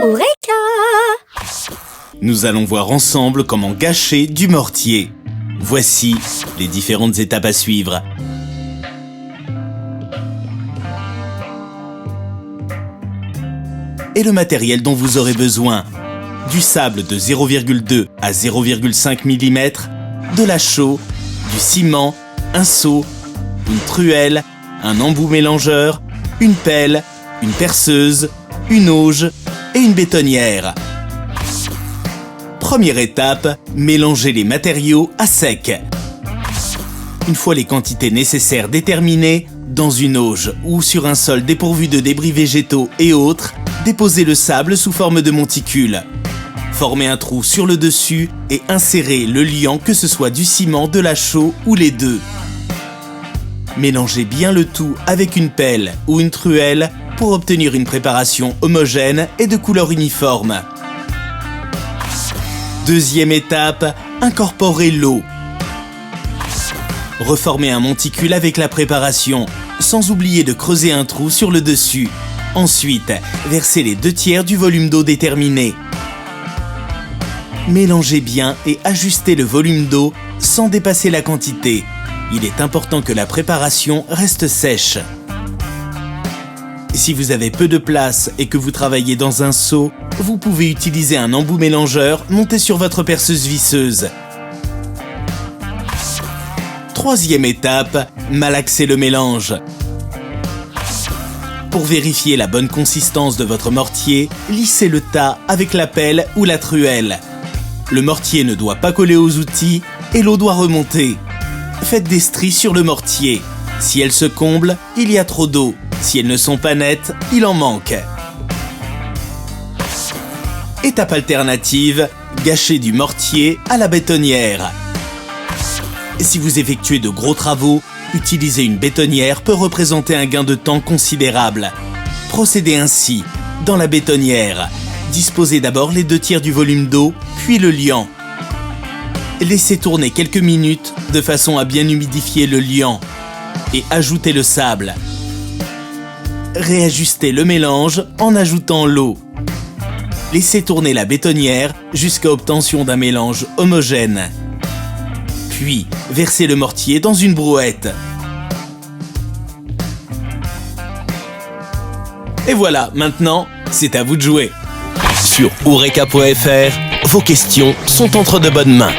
Eureka! Nous allons voir ensemble comment gâcher du mortier. Voici les différentes étapes à suivre. Et le matériel dont vous aurez besoin. Du sable de 0,2 à 0,5 mm, de la chaux, du ciment, un seau, une truelle, un embout mélangeur, une pelle, une perceuse, une auge et une bétonnière. Première étape, mélanger les matériaux à sec. Une fois les quantités nécessaires déterminées, dans une auge ou sur un sol dépourvu de débris végétaux et autres, déposez le sable sous forme de monticule. Formez un trou sur le dessus et insérez le liant, que ce soit du ciment, de la chaux ou les deux. Mélangez bien le tout avec une pelle ou une truelle pour obtenir une préparation homogène et de couleur uniforme. Deuxième étape, incorporez l'eau. Reformez un monticule avec la préparation, sans oublier de creuser un trou sur le dessus. Ensuite, versez les 2/3 du volume d'eau déterminé. Mélangez bien et ajustez le volume d'eau sans dépasser la quantité. Il est important que la préparation reste sèche. Si vous avez peu de place et que vous travaillez dans un seau, vous pouvez utiliser un embout mélangeur monté sur votre perceuse visseuse. Troisième étape, malaxer le mélange. Pour vérifier la bonne consistance de votre mortier, lissez le tas avec la pelle ou la truelle. Le mortier ne doit pas coller aux outils et l'eau doit remonter. Faites des stries sur le mortier. Si elles se comblent, il y a trop d'eau. Si elles ne sont pas nettes, il en manque. Étape alternative, gâcher du mortier à la bétonnière. Si vous effectuez de gros travaux, utiliser une bétonnière peut représenter un gain de temps considérable. Procédez ainsi. Dans la bétonnière, disposez d'abord les 2/3 du volume d'eau, puis le liant. Laissez tourner quelques minutes de façon à bien humidifier le liant et ajoutez le sable. Réajustez le mélange en ajoutant l'eau. Laissez tourner la bétonnière jusqu'à obtention d'un mélange homogène. Puis, versez le mortier dans une brouette. Et voilà, maintenant, c'est à vous de jouer. Sur Eureka.fr, vos questions sont entre de bonnes mains.